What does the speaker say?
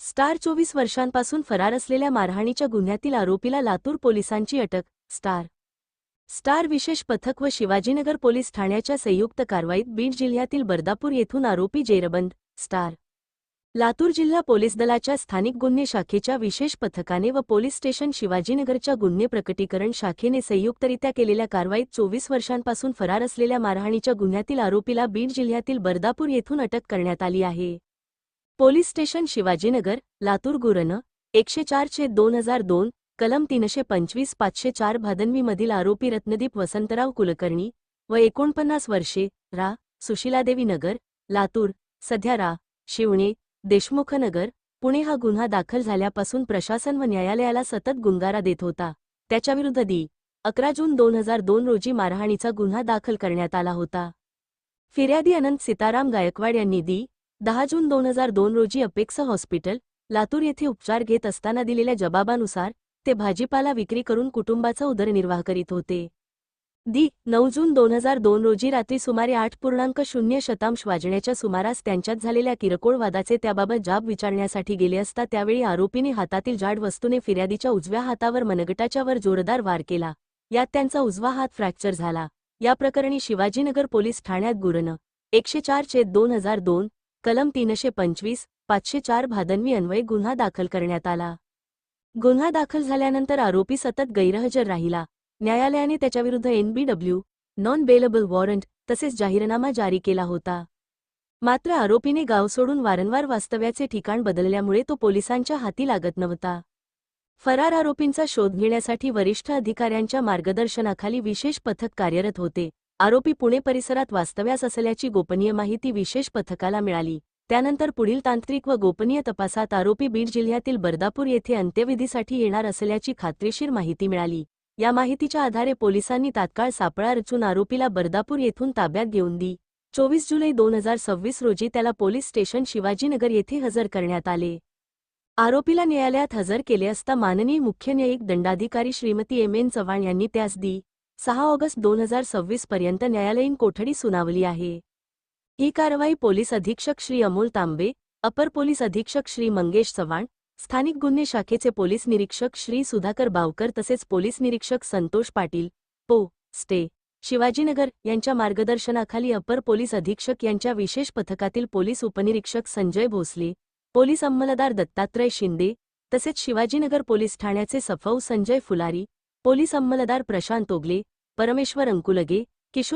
Star 24 वर्षांपासून फरार असलेल्या मारहाणीच्या गुन्ह्यातील आरोपीला लातूर पोलिसांची अटक. स्टार विशेष पथक व शिवाजीनगर पोलीस ठाण्याच्या संयुक्त कारवाईत बीड जिल्ह्यातील बर्दापूर येथून आरोपी जेरबंद. लातूर जिल्हा पोलीस दलाच्या स्थानिक गुन्हे शाखेच्या विशेष पथकाने व पोलीस स्टेशन शिवाजीनगरच्या गुन्हे प्रकटीकरण शाखेने संयुक्तरित्या केलेल्या कारवाईत 24 वर्षांपासून फरार असलेल्या मारहाणीच्या गुन्ह्यातील आरोपीला बीड जिल्ह्यातील बर्दापूर येथून अटक करण्यात आली आहे. पोलीस स्टेशन शिवाजीनगर, लातूर गुन्हा 104/2002, कलम 325 504 भादनवीमधील आरोपी रत्नदीप वसंतराव कुलकर्णी व 49 वर्षे, रा. सुशीलादेवी नगर, लातूर, सध्या रा. शिवणे, देशमुखनगर, पुणे हा गुन्हा दाखल झाल्यापासून प्रशासन व न्यायालयाला सतत गुंगारा देत होता. त्याच्याविरुद्ध दि. 11 जून 2002 रोजी मारहाणीचा गुन्हा दाखल करण्यात आला होता. फिर्यादी अनंत सीताराम गायकवाड यांनी दि. 10 जून 2002 रोजी अपेक्स हॉस्पिटल, लातूर येथे उपचार घेत असताना दिलेल्या जबाबानुसार ते भाजीपाला विक्री करून कुटुंबाचा उदरनिर्वाह करीत होते. दि. 9 जून 2002 रोजी रात्री सुमारे 8:00 वाजण्याच्या सुमारास त्यांच्यात झालेल्या किरकोळ वादाचे त्याबाबत जाब विचारण्यासाठी गेले असता त्यावेळी आरोपीने हातातील जाड वस्तूने फिर्यादीच्या उजव्या हातावर मनगटाच्या वर जोरदार वार केला. यात त्यांचा उजवा हात फ्रॅक्चर झाला. या प्रकरणी शिवाजीनगर पोलीस ठाण्यात गुन्हा 104/2002, कलम 325 504 भादनवी अन्वये गुन्हा दाखल करण्यात आला. गुन्हा दाखल झाल्यानंतर आरोपी सतत गैरहजर राहिला. न्यायालयाने त्याच्याविरुद्ध NBW नॉन बेलेबल वॉरंट तसेच जाहीरनामा जारी केला होता. मात्र आरोपीने गाव सोडून वारंवार वास्तव्याचे ठिकाण बदलल्यामुळे तो पोलिसांच्या हाती लागत नव्हता. फरार आरोपींचा शोध घेण्यासाठी वरिष्ठ अधिकाऱ्यांच्या मार्गदर्शनाखाली विशेष पथक कार्यरत होते. आरोपी पुणे परिसरात वास्तव्यास असल्याची गोपनीय माहिती विशेष पथकाला मिळाली. त्यानंतर पुढील तांत्रिक व गोपनीय तपासात आरोपी बीड जिल्ह्यातील बर्दापूर येथे अंत्यविधीसाठी येणार असल्याची खात्रीशीर माहिती मिळाली. या माहितीच्या आधारे पोलिसांनी तात्काळ सापळा रचून आरोपीला बर्दापूर येथून ताब्यात घेऊन दि. 24 जुलै 2026 रोजी त्याला पोलीस स्टेशन शिवाजीनगर येथे हजर करण्यात आले. आरोपीला न्यायालयात हजर केले असता माननीय मुख्य न्यायिक दंडाधिकारी श्रीमती M.N. चव्हाण यांनी त्यास दि. 6 ऑगस्ट 2026 पर्यंत न्यायालयीन कोठडी सुनावली आहे. ही कारवाई पोलीस अधीक्षक श्री अमोल तांबे, अपर पोलीस अधीक्षक श्री मंगेश चव्हाण, स्थानिक गुन्हे शाखेचे पोलीस निरीक्षक श्री सुधाकर बावकर तसेच पोलीस निरीक्षक संतोष पाटील, पो. स्टे. शिवाजीनगर यांच्या मार्गदर्शनाखाली अपर पोलीस अधीक्षक यांच्या विशेष पथकातील पोलीस उपनिरीक्षक संजय भोसले, पोलीस अंमलदार दत्तात्रय शिंदे तसेच शिवाजीनगर पोलीस ठाण्याचे सफौ संजय फुलारी, पोलीस अंमलदार प्रशांत ओगले, परमेश्वर अंकुलगे, किशोर